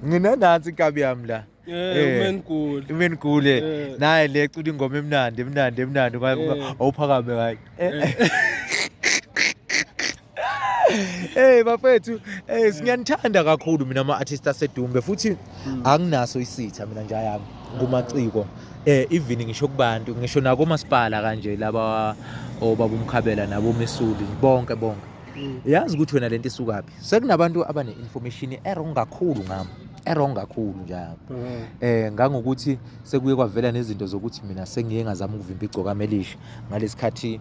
ngina nansi inkabi yami la umenkule naye le cula ingoma emnandi awuphakame hayi bafethu singiyanithanda kakhulu mina ama-artist asedumbe futhi anginaso isitha mina nje yami kumaciko even ngisho kubantu ngisho nakomasipala kanje laba obaba umkhabela nabo mesuli bonke yazi ukuthi wena lento isukaphi sekunabantu abane information errong kakhulu ngami errong kakhulu njalo ngangokuthi sekuye kwavela nezinto zokuthi mina sengiye ngazama ukuvimba igcoka elisha ngalesikhathi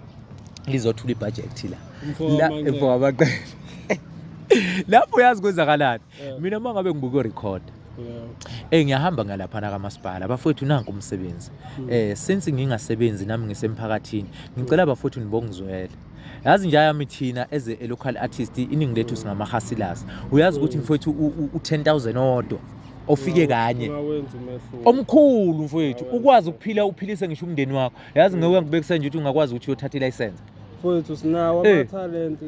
lizothula ibudget la emva abaqela lapho yazi kwenzakalani mina mangabe ngibuka record ngiyahamba ngalapha na kamasipala bafowethu nanku umsebenzi since ngingasebenzi nami ngisemphakathini ngicela abafowethu nibongizwele yazi nje ayami thina as a local artist iningi lethu singamahasilas uyazi ukuthi mfowethu u10000 odwa ofike kanye omkhulu mfowethu ukwazi ukuphila uphilise ngisho umndeni wakho yazi ngeke ngibekise nje ukuthi ungakwazi ukuthi uyothatha license mfowethu sinawo ama-talent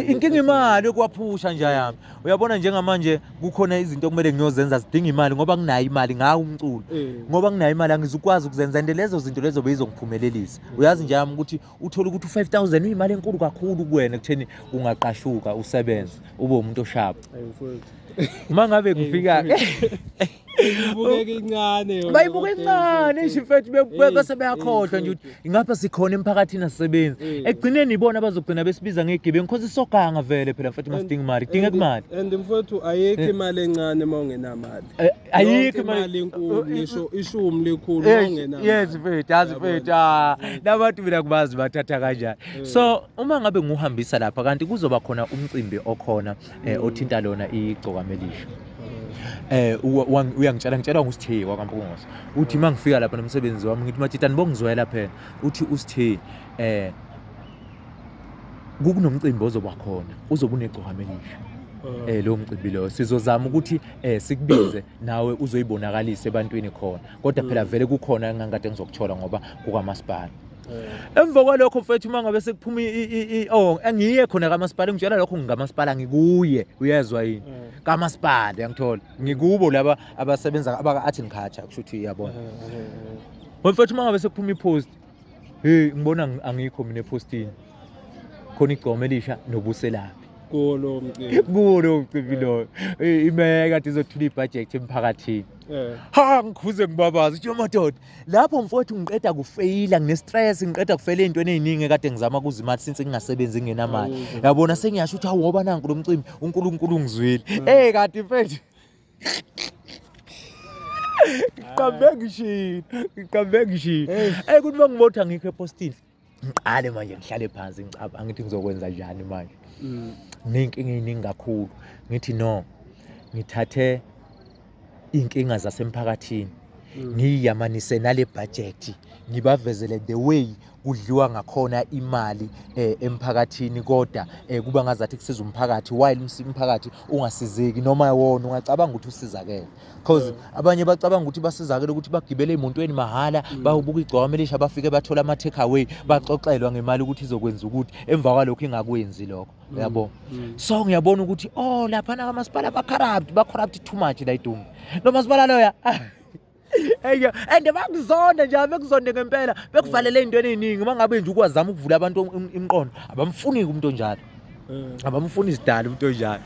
inkinga imali okwaphusha nje yami uyabona njengamanje kukhona izinto kumele ngiyozenza zidinga imali ngoba nginayo imali ngawo umculo ngoba nginayo imali angizukwazi ukuzenza ende lezo zinto lezo bezongiphumelelisa uyazi nje yami ukuthi uthola ukuthi u5000 uyimali enkulu kakhulu kuwena kutheni ungaqashuka usebenze ube umuntu oshapa mangabe ngifika ibukeka incane bayibuka incane shifethu bese bayakhohlwa nje ukuthi ingapha sikhona emphakathini asisebenzi egcineni ibona abazogcina besibiza ngegibengu because isoganga vele phela mfethu masidinga imali kudinga imali and mfethu ayikho imali encane mawungenamali ayikho imali enkulu ngisho ishumi lekhulu mawungenamali yes mfethu nabantu mina kubazi bathatha kanjani so uma ngabe nguhambisa lapha kanti kuzoba khona umcimbi okhona othinta lona igcoka melisha ngitshela ngusithe kwaMpukungosi uthi mangifika lapha nomsebenzi wami ngithi mathita nibongizwela phela uthi usithe kunomcimbi ozoba khona uzoba unegcoka melisha lo mcimbi lo sizozama ukuthi sikubize nawe uzoyibonakalisa ebantwini khona kodwa phela vele kukhona engangade ngizokuthola ngoba kukamasipala emva kwalokho mfethu mangabe sekuphuma engiye khona kamasipala ngitshela lokho ngikamasipala ngikuye uyezwa yini kamasipala yangithola ngikubo laba abasebenza abaka-art and culture kusho ukuthi uyabona mfethu mangabe sekuphuma ipost ngibona angikho mina epostini khona igcoma elisha nobuselaphi kulo mcimbi lo imeka kade izothula ibudget emphakathini ngikhuze ngibabaza uthi madoda lapho mfowethu ngiqeda kufeyila ngine-stress ngiqeda kufeyila ey'ntweni ey'ningi kade ngizama kuzimali since ngingasebenzi ngingenamali yabona sengiyasho ukuthi ngoba nanku lo mcimbi uNkulunkulu ungizwile kanti mfethu ngiqambe ngishilo kuthi mangibotha angikho epostini ngiqale manje ngihlale phansi ngicabanga ngithi ngizokwenza njani manje nenkinga eziningi kakhulu ngithi no ngithathe inkinga zasemphakathini ngiyamanise nale budget ngibavezele the way kudliwa ngakhona imali emphakathini kodwa kuba ngazathi kusiza umphakathi while umphakathi ungasizeki noma wona ungacabanga ukuthi usizakele because abanye bacabanga ukuthi basizakele ukuthi bagibele emontweni mahala bayobuka igcoka melisha bafike bathola ama take away baxoxelwa ngemali ukuthi izokwenza ukuthi emva kwalokho ingakwenzi lokho yabo so ngiyabona ukuthi lapha na kamasipala ba-corrupt too much la idumbe lo masipala loya and bakuzonda nje bekuzonde ngempela bekuvalele izintweni eziningi mangabe nje ukwazama ukuvula abantu imiqondo abamfuni umuntu onjalo abamfuni isidala umuntu onjalo